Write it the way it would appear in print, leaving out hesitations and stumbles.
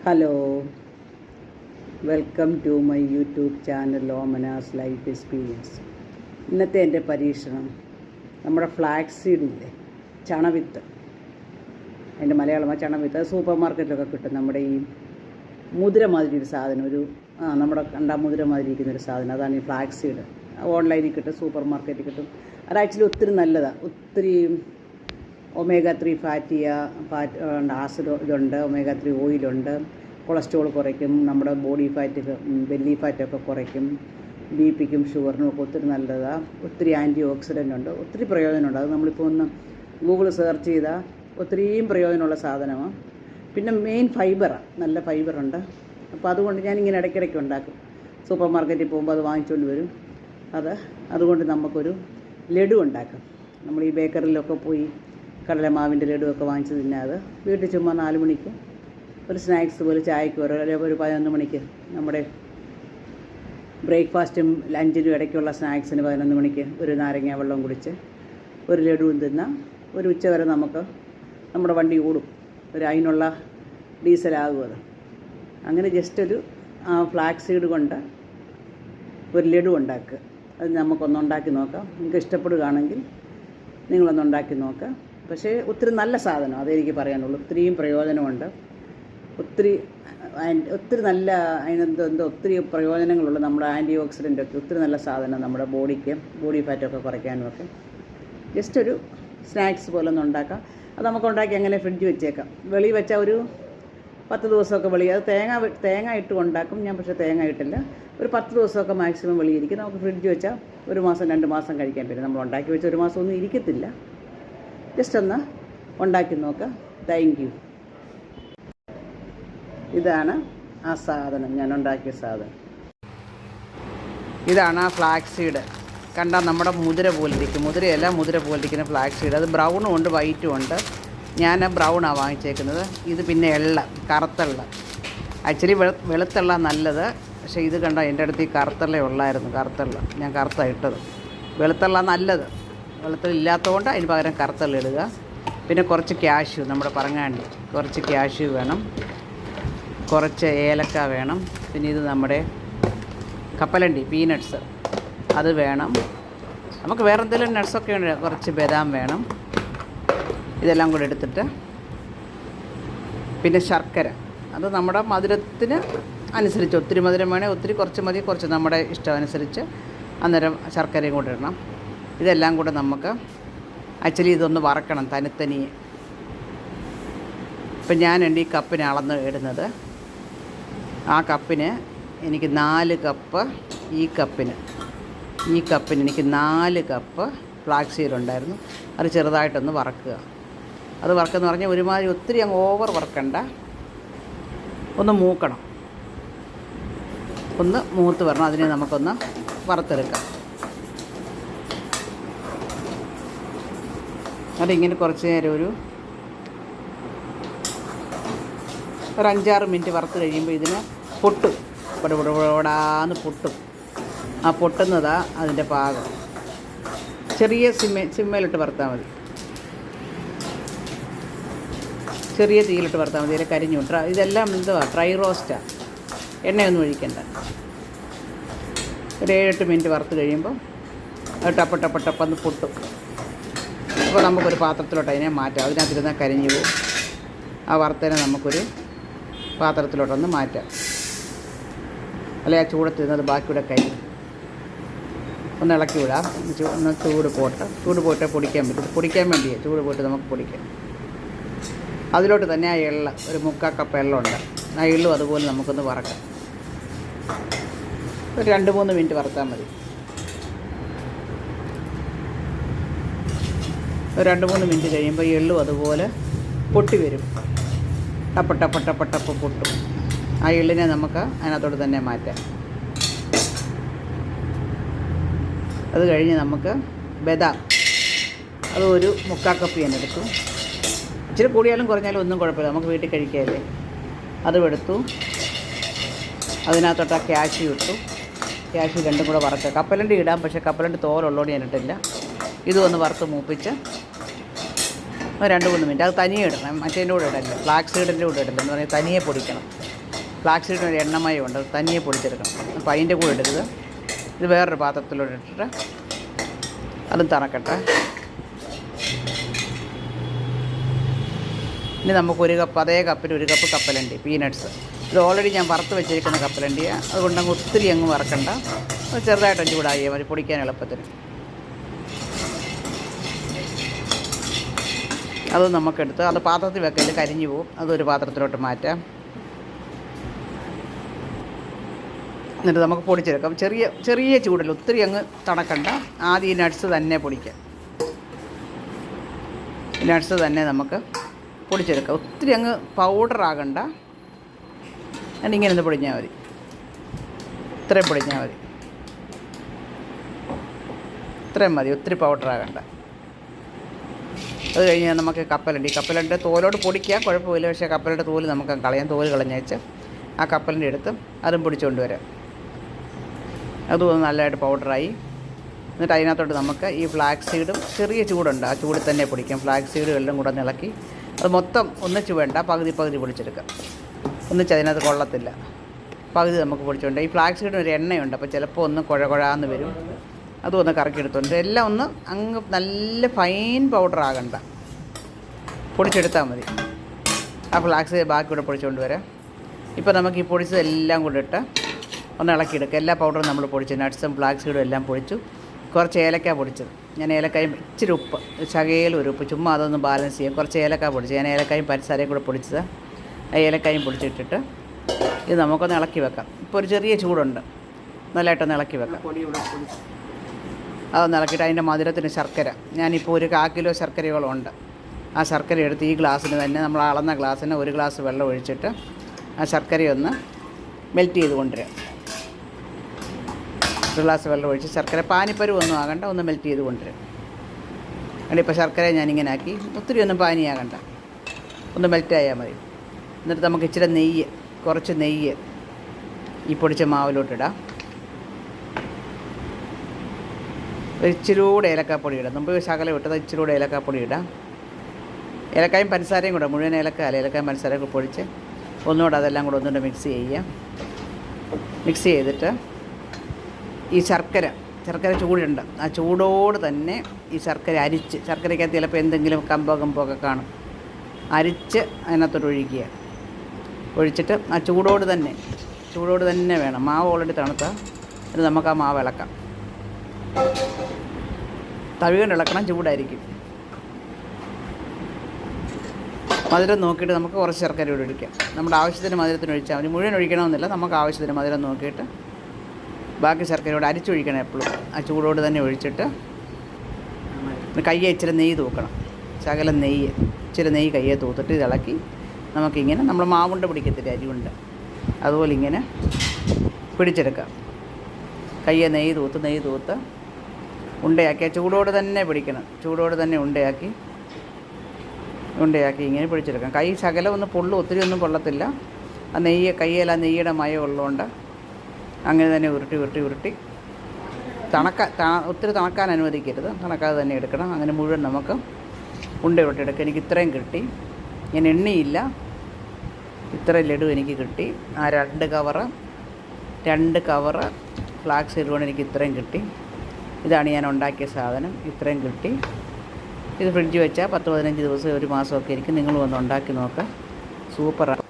Hello, welcome to my YouTube channel Omana's life experience. ഇന്നത്തെ എൻ്റെ പരീക്ഷണം നമ്മുടെ ഫ്ലാക്സ് സീഡില്ലേ, ചണവിത്ത്. അതിൻ്റെ മലയാളമാണ് ചണവിത്ത്. അത് സൂപ്പർ മാർക്കറ്റിലൊക്കെ കിട്ടും. നമ്മുടെ ഈ മുതിര മാതിരി ഒരു സാധനം, നമ്മുടെ മുതിര മാതിരി ഇരിക്കുന്നൊരു സാധനം, അതാണ് ഈ ഫ്ലാക്സ് സീഡ്. ഓൺലൈനിൽ കിട്ടും, സൂപ്പർ മാർക്കറ്റിൽ കിട്ടും. അത് ആക്ച്വലി ഒത്തിരി നല്ലതാണ്. ഒത്തിരി ഒമേഗ 3 ഫാറ്റ് ആസിഡ് ഇതുണ്ട്, ഒമേഗ 3 ഓയിലുണ്ട്, കൊളസ്ട്രോൾ കുറയ്ക്കും, നമ്മുടെ ബോഡി ഫാറ്റ് ബെല്ലി ഫാറ്റൊക്കെ കുറയ്ക്കും, ബിപിക്കും ഷുഗറിനും ഒക്കെ ഒത്തിരി നല്ലതാണ്. ഒത്തിരി ആൻറ്റി ഓക്സിഡൻ്റ് ഉണ്ട്, ഒത്തിരി പ്രയോജനമുണ്ട്. അത് നമ്മളിപ്പോൾ ഒന്ന് ഗൂഗിൾ സെർച്ച് ചെയ്താൽ ഒത്തിരിയും പ്രയോജനമുള്ള സാധനമാണ്. പിന്നെ മെയിൻ ഫൈബറാണ്, നല്ല ഫൈബറുണ്ട്. അപ്പോൾ അതുകൊണ്ട് ഞാനിങ്ങനെ ഇടയ്ക്കിടയ്ക്ക് ഉണ്ടാക്കും. സൂപ്പർ മാർക്കറ്റിൽ പോകുമ്പോൾ അത് വാങ്ങിച്ചുകൊണ്ട് വരും. അതുകൊണ്ട് നമുക്കൊരു ലഡു ഉണ്ടാക്കാം. നമ്മൾ ഈ ബേക്കറിയിലൊക്കെ പോയി കടലമാവിൻ്റെ ലഡുവൊക്കെ വാങ്ങിച്ച് തിന്നാതെ വീട്ടിൽ ചുമ്മാ 4 മണിക്ക് ഒരു സ്നാക്സ് പോലെ, ചായക്ക് അല്ലെങ്കിൽ ഒരു 11 മണിക്ക് നമ്മുടെ ബ്രേക്ക്ഫാസ്റ്റും ലഞ്ചിനും ഇടയ്ക്കുള്ള സ്നാക്സിന് 11 മണിക്ക് ഒരു നാരങ്ങ വെള്ളം കുടിച്ച് ഒരു ലഡുവും തിന്നാൽ ഒരു ഉച്ച വരെ നമുക്ക് നമ്മുടെ വണ്ടി ഓടും. അതിനുള്ള ഡീസലാകും അത്. അങ്ങനെ ജസ്റ്റ് ഒരു ഫ്ലാക്സ് സീഡ് കൊണ്ട് ഒരു ലഡു ഉണ്ടാക്കുക. അത് നമുക്കൊന്നുണ്ടാക്കി നോക്കാം. നിങ്ങൾക്ക് ഇഷ്ടപ്പെടുകയാണെങ്കിൽ നിങ്ങളൊന്നുണ്ടാക്കി നോക്കാം. പക്ഷേ ഒത്തിരി നല്ല സാധനം, അതെനിക്ക് പറയാനുള്ളൂ. ഒത്തിരിയും പ്രയോജനമുണ്ട്. ഒത്തിരി നല്ല അതിനെന്തോ ഒത്തിരി പ്രയോജനങ്ങളുള്ള നമ്മുടെ ആൻറ്റി ഓക്സിഡൻ്റൊക്കെ ഒത്തിരി നല്ല സാധനം നമ്മുടെ ബോഡിക്ക്, ബോഡി ഫാറ്റൊക്കെ കുറയ്ക്കാനുമൊക്കെ. ജസ്റ്റ് ഒരു സ്നാക്സ് പോലെ ഒന്ന് ഉണ്ടാക്കാം. അത് നമുക്ക് ഉണ്ടാക്കി അങ്ങനെ ഫ്രിഡ്ജ് വെച്ചേക്കാം. വെളി വെച്ചാൽ ഒരു 10 ദിവസമൊക്കെ അത് തേങ്ങ ഇട്ട് ഉണ്ടാക്കും ഞാൻ. പക്ഷേ തേങ്ങ ഇട്ടില്ല. ഒരു 10 ദിവസമൊക്കെ മാക്സിമം വെളിയിരിക്കും. നമുക്ക് ഫ്രിഡ്ജ് വെച്ചാൽ 1 മാസം 2 മാസം കഴിക്കാൻ പറ്റും. നമ്മൾ ഉണ്ടാക്കി വെച്ചാൽ 1 മാസം ഒന്നും ഇരിക്കത്തില്ല. ജസ്റ്റ് ഒന്ന് ഉണ്ടാക്കി നോക്കാം. Thank you. ഇതാണ് ആ സാധനം, ഞാൻ ഉണ്ടാക്കിയ സാധനം. ഇതാണ് ആ ഫ്ലാക്സ് സീഡ്. കണ്ടാൽ നമ്മുടെ മുതിര പോലിരിക്കും. മുതിര പോലിരിക്കുന്ന ഫ്ലാക്സ് സീഡ്. അത് ബ്രൗണും ഉണ്ട്, വൈറ്റും ഉണ്ട്. ഞാൻ ബ്രൗണാണ് വാങ്ങിച്ചേക്കുന്നത്. ഇത് പിന്നെ കറുത്തുള്ള. ആക്ച്വലി വെളുത്തുള്ള നല്ലത്. പക്ഷേ ഇത് കണ്ടാൽ എൻ്റെ അടുത്ത് ഈ കറുത്തുള്ള ഉള്ളായിരുന്നു. ഞാൻ കറുത്താണ് ഇട്ടത്. വെളുത്തുള്ള നല്ലത്. വെളുത്തുള്ള ഇല്ലാത്തതുകൊണ്ട് അതിന് പകരം കറുത്തുള്ള ഇടുക. പിന്നെ കുറച്ച് ക്യാഷ്യൂ, നമ്മുടെ പറങ്ങാണ്ടി കുറച്ച് ക്യാഷ്യൂ വേണം, കുറച്ച് ഏലക്ക വേണം. പിന്നെ ഇത് നമ്മുടെ കപ്പലണ്ടി പീനട്ട്സ് അത് വേണം. നമുക്ക് വേറെ എന്തെങ്കിലും നട്ട്സൊക്കെ ഉണ്ട്. കുറച്ച് ബദാം വേണം. ഇതെല്ലാം കൂടെ എടുത്തിട്ട് പിന്നെ ശർക്കര, അത് നമ്മുടെ മധുരത്തിന് അനുസരിച്ച്. ഒത്തിരി മധുരം വേണേൽ ഒത്തിരി, കുറച്ച് മതി, കുറച്ച് നമ്മുടെ ഇഷ്ടം അനുസരിച്ച്. അന്നേരം ശർക്കരയും കൂടെ ഇടണം. ഇതെല്ലാം കൂടെ നമുക്ക് ആക്ച്വലി ഇതൊന്ന് വറക്കണം തനിത്തനിയെ. ഇപ്പം ഞാനുണ്ട് ഈ കപ്പിന് അളന്ന് ഇടുന്നത്. ആ കപ്പിന് എനിക്ക് 4 കപ്പ്, ഈ കപ്പിന് എനിക്ക് 4 കപ്പ് ഫ്ലാക്സ് സീഡ് ഉണ്ടായിരുന്നു. അത് ചെറുതായിട്ടൊന്ന് വറക്കുക. അത് വറക്കെന്ന് പറഞ്ഞാൽ ഒരുമാതിരി ഒത്തിരി അങ്ങ് ഓവർ വറക്കണ്ട, ഒന്ന് മൂക്കണം, ഒന്ന് മൂത്ത് വരണം. അതിനെ നമുക്കൊന്ന് വറുത്തെടുക്കാം. അതിങ്ങനെ കുറച്ച് നേരം ഒരു 5-6 മിനിറ്റ് വറുത്ത് കഴിയുമ്പോൾ ഇതിന് പൊട്ടും, പടപടപടാന്ന് പൊട്ടും. ആ പൊട്ടുന്നതാ അതിൻ്റെ പാകം. ചെറിയ സിമ്മയിലിട്ട് വറുത്താൽ മതി, ചെറിയ തീയിലിട്ട് വറുത്താൽ മതി. അതിൽ കരിഞ്ഞു. ഇതെല്ലാം ഡ്രൈ റോസ്റ്റാണ്, എണ്ണയൊന്നും ഒഴിക്കണ്ട. ഒരു 7-8 മിനിറ്റ് വറുത്ത് കഴിയുമ്പോൾ അത് ടപ്പന്ന് പൊട്ടും. അപ്പോൾ നമുക്കൊരു പാത്രത്തിലോട്ട് അതിനെ മാറ്റാം. അതിനകത്തിരുന്നാൽ കരിഞ്ഞു പോകും. ആ വറുത്തതിനെ നമുക്കൊരു പാത്രത്തിലോട്ടൊന്ന് മാറ്റാം. അല്ലെങ്കിൽ ആ ചൂടത്തിരുന്നത് ബാക്കിയുടെ കരിയും. ഒന്ന് ഇളക്കി വിടാം. ഒന്ന് ചൂട് പോട്ടെ പൊടിക്കാൻ പറ്റും. പൊടിക്കാൻ വേണ്ടിയാണ് ചൂട് പോയിട്ട് നമുക്ക് പൊടിക്കാം. അതിലോട്ട് തന്നെ ആ എള്ള, ഒരു 3/4 കപ്പ് എള്ളുണ്ട്. ആ എള്ളും അതുപോലെ നമുക്കൊന്ന് വറക്കാം. ഒരു 2-3 മിനിറ്റ് വറുത്താൽ മതി. ഒരു 2-3 മിനിറ്റ് കഴിയുമ്പോൾ എള്ളും അതുപോലെ പൊട്ടി വരും. ടപ്പ് പൊട്ടും. ആ എള്ളിനെ നമുക്ക് അതിനകത്തോട്ട് തന്നെ മാറ്റാം. അത് കഴിഞ്ഞ് നമുക്ക് ബദാം, അത് ഒരു 3/4 കപ്പ് ഞാൻ എടുത്തു. ഇച്ചിരി കൂടിയാലും കുറഞ്ഞാലും ഒന്നും കുഴപ്പമില്ല, നമുക്ക് വീട്ടിൽ കഴിക്കാമല്ലേ. അതും എടുത്തു. അതിനകത്തോട്ട് ആ ക്യാഷ്യൂ ഇട്ടു. ക്യാഷ്യൂ രണ്ടും കൂടെ വറുക്കുക. കപ്പലണ്ടി ഇടാം, പക്ഷേ കപ്പലണ്ടി തോലുള്ളതുകൊണ്ട് ഞാൻ ഇട്ടില്ല. ഇതും ഒന്ന് വറുത്ത് മൂപ്പിച്ച് 2-3 മിനിറ്റ്. അത് തനിയെ ഇടണം, മറ്റേൻ്റെ കൂടെ ഇടല്ല, ഫ്ലാക്സ് സീഡിൻ്റെ കൂടെ ഇടല്ല എന്ന് പറഞ്ഞാൽ തനിയെ പൊടിക്കണം. ഫ്ലാക്സ് സീഡിന് ഒരു എണ്ണമയം ഉണ്ട്, അത് തനിയെ പൊടിച്ചെടുക്കണം. അപ്പോൾ അതിൻ്റെ കൂടെ ഇടരുത്. ഇത് വേറൊരു പാത്രത്തിലൂടെ ഇട്ടിട്ട് അതും തണക്കട്ടെ. ഇനി നമുക്ക് അതേ കപ്പിൽ 1 കപ്പ് കപ്പലണ്ടി പീനട്ട്സ്. ഇത് ഓൾറെഡി ഞാൻ വറുത്ത് വെച്ചിരിക്കുന്ന കപ്പലണ്ടിയാണ്, അതുകൊണ്ട് അങ്ങ് ഒത്തിരി അങ്ങ് വറക്കണ്ട, ചെറുതായിട്ട് ചൂടാക്കിയാൽ മതി പൊടിക്കാൻ എളുപ്പത്തിന്. അത് നമുക്കെടുത്ത് അത് പാത്രത്തിൽ വെക്കല് കരിഞ്ഞു പോവും, അതൊരു പാത്രത്തിലോട്ട് മാറ്റാം. എന്നിട്ട് നമുക്ക് പൊടിച്ചെടുക്കാം. ചെറിയ ചൂടിൽ, ഒത്തിരി അങ്ങ് തണക്കണ്ട. ആദ്യം ഈ നട്ട്സ് തന്നെ പൊടിക്കാം. ഈ നട്ട്സ് തന്നെ നമുക്ക് പൊടിച്ചെടുക്കാം. ഒത്തിരി അങ്ങ് പൗഡറാകണ്ട, എന്നിങ്ങനെ ഒന്ന് പൊടിഞ്ഞാൽ മതി. ഇത്രയും പൊടിഞ്ഞാൽ മതി, ഇത്രയും മതി, ഒത്തിരി പൗഡറാകണ്ട. അത് കഴിഞ്ഞാൽ നമുക്ക് കപ്പലണ്ടി തോലോട് പൊടിക്കാം, കുഴപ്പമില്ല. പക്ഷേ കപ്പലൻ്റെ തോല് നമുക്ക് കളയാം. തോല് കളഞ്ഞേച്ച് ആ കപ്പലണ്ടി എടുത്ത് അതും പൊടിച്ചുകൊണ്ട് വരാം. അതും നല്ലതായിട്ട് പൗഡറായി. എന്നിട്ട് അതിനകത്തോട്ട് നമുക്ക് ഈ ഫ്ലാക്സ് സീഡും, ചെറിയ ചൂടുണ്ട്, ആ ചൂടിൽ തന്നെ പൊടിക്കാം. ഫ്ലാക്സ് സീഡും എല്ലാം കൂടെ ഇളക്കി അത് മൊത്തം ഒന്നിച്ച് വേണ്ട, പകുതി പൊടിച്ചെടുക്കാം. ഒന്നിച്ച് അതിനകത്ത് കൊള്ളത്തില്ല, പകുതി നമുക്ക് പൊടിച്ചുകൊണ്ട്. ഈ ഫ്ലാക്സ് സീഡിന് ഒരു എണ്ണയുണ്ട്, അപ്പോൾ ചിലപ്പോൾ ഒന്ന് കുഴകുഴാന്ന് വരും. അതും ഒന്ന് കറക്കിയെടുത്തുകൊണ്ട് എല്ലാം ഒന്ന് അങ്ങ് നല്ല ഫൈൻ പൗഡർ ആകണ്ട, പൊടിച്ചെടുത്താൽ മതി. ആ ഫ്ലാക്സ് ബാക്കി കൂടെ പൊടിച്ചുകൊണ്ട് വരാം. ഇപ്പോൾ നമുക്ക് ഈ പൊടിച്ചതെല്ലാം കൂടെ ഇട്ട് ഒന്ന് ഇളക്കിയെടുക്കുക. എല്ലാ പൗഡറും നമ്മൾ പൊടിച്ചു, നട്ട്സും ഫ്ലാക്സ് സീഡും എല്ലാം പൊടിച്ചു. കുറച്ച് ഏലക്ക പൊടിച്ചത്, ഞാൻ ഏലക്കായും ഇച്ചിരി ഉപ്പ്, ഒരു ഉപ്പ്, ചുമ്മാ അതൊന്ന് ബാലൻസ് ചെയ്യാം. കുറച്ച് ഏലക്ക പൊടിച്ച്, ഞാൻ ഏലക്കായും പഞ്ചസാരയും കൂടെ പൊടിച്ചത്. ആ ഏലക്കായും പൊടിച്ചിട്ടിട്ട് ഇത് നമുക്കൊന്ന് ഇളക്കി വെക്കാം. ഇപ്പോൾ ഒരു ചെറിയ ചൂടുണ്ട്, നല്ലതായിട്ടൊന്ന് ഇളക്കി വെക്കാം. അതൊന്ന് ഇളക്കിയിട്ട് അതിൻ്റെ മധുരത്തിന് ശർക്കര, ഞാനിപ്പോൾ ഒരു 1/4 കിലോ ശർക്കരയോളം ഉണ്ട്. ആ ശർക്കര എടുത്ത് ഈ ഗ്ലാസ്സിന് തന്നെ, നമ്മൾ അളന്ന ഗ്ലാസ്സിന് 1 ഗ്ലാസ് വെള്ളം ഒഴിച്ചിട്ട് ആ ശർക്കരയൊന്ന് മെൽറ്റ് ചെയ്ത് കൊണ്ടുവരാം. 1 ഗ്ലാസ് വെള്ളം ഒഴിച്ച് ശർക്കര പാനിപ്പരുവൊന്നും ആകണ്ട, ഒന്ന് മെൽറ്റ് ചെയ്ത് കൊണ്ടുവരാം. അതുകൊണ്ട് ഇപ്പോൾ ശർക്കര ഞാനിങ്ങനെ ആക്കി, ഒത്തിരി ഒന്നും പാനിയാകണ്ട, ഒന്ന് മെൽറ്റായാൽ മതി. എന്നിട്ട് നമുക്ക് ഇച്ചിരി കുറച്ച് നെയ്യ് ഈ പൊടിച്ച മാവിലോട്ടിടാം. ഇച്ചിരി കൂടെ ഏലക്കാപ്പൊടി ഇടാം. മുമ്പ് ശകലം ഇട്ടത് ഇച്ചിരി കൂടെ ഏലക്കാപ്പൊടി ഇടാം. ഏലക്കായും പഞ്ചസാരയും കൂടെ, മുഴുവൻ ഏലക്കായും പഞ്ചസാരയും കൂടെ പൊടിച്ച് ഒന്നുകൂടെ അതെല്ലാം കൂടെ ഒന്നുകൂടെ മിക്സ് ചെയ്യുക. മിക്സ് ചെയ്തിട്ട് ഈ ശർക്കര ചൂടുണ്ട്, ആ ചൂടോട് തന്നെ ഈ ശർക്കര അരിച്ച്, ശർക്കരയ്ക്കകത്ത് ചിലപ്പോൾ എന്തെങ്കിലും കമ്പൊക്കെ കാണും, അരിച്ച് അതിനകത്തോട്ട് ഒഴിച്ചിട്ട് ആ ചൂടോട് തന്നെ വേണം. മാവ് ഓൾറെഡി തണുത്താൽ ഇത് നമുക്ക് ആ മാവ് ഇളക്കാം. തവി കൊണ്ട് ഇളക്കണം, ചൂടായിരിക്കും. മധുരം നോക്കിയിട്ട് നമുക്ക് കുറച്ച് ശർക്കര കൂടി ഒഴിക്കാം. നമ്മുടെ ആവശ്യത്തിന് മധുരത്തിന് ഒഴിച്ചാൽ മതി, മുഴുവൻ ഒഴിക്കണമെന്നില്ല. നമുക്ക് ആവശ്യത്തിന് മധുരം നോക്കിയിട്ട് ബാക്കി ശർക്കരയോട് അരിച്ചൊഴിക്കണം എപ്പോഴും. ആ ചൂടോട് തന്നെ ഒഴിച്ചിട്ട് കയ്യെ ഇച്ചിരി നെയ്യ് തൂക്കണം, ശകലം നെയ്യ്, ഇച്ചിരി നെയ്യ് കയ്യെ തൂത്തിട്ട് ഇതിളക്കി നമുക്കിങ്ങനെ, നമ്മൾ മാവുണ്ട പിടിക്കത്തില്ല, അരിയുണ്ട്, അതുപോലെ ഇങ്ങനെ പിടിച്ചെടുക്കാം. കയ്യെ നെയ്യ് തൂത്ത് ഉണ്ടയാക്കി ആ ചൂടോട് തന്നെ പിടിക്കണം. ചൂടോട് തന്നെ ഉണ്ടയാക്കി ഇങ്ങനെ പിടിച്ചെടുക്കാം. കൈ ശകലം ഒന്ന് പൊള്ളും, ഒത്തിരി ഒന്നും കൊള്ളത്തില്ല. ആ കയ്യിൽ ആ നെയ്യുടെ മയം ഉള്ളതുകൊണ്ട് അങ്ങനെ തന്നെ ഉരുട്ടി ഒത്തിരി തണക്കാൻ അനുവദിക്കരുത്, തണക്കാതെ തന്നെ എടുക്കണം. അങ്ങനെ മുഴുവൻ നമുക്ക് ഉരുട്ടിയെടുക്കാം. എനിക്ക് ഇത്രയും കിട്ടി, ഞാൻ എണ്ണയില്ല, ഇത്രയും ലഡു എനിക്ക് കിട്ടി. ആ 2 കവറ് ഫ്ലാക്സ് സീഡ് കൊണ്ട് എനിക്ക് ഇത്രയും കിട്ടി. ഇതാണ് ഞാൻ ഉണ്ടാക്കിയ സാധനം, ഇത്രയും കിട്ടി. ഇത് ഫ്രിഡ്ജ് വെച്ചാൽ 10-15 ദിവസം, 1 മാസമൊക്കെ ഇരിക്കും. നിങ്ങൾ വന്ന് ഉണ്ടാക്കി നോക്കാം, സൂപ്പറാണ്.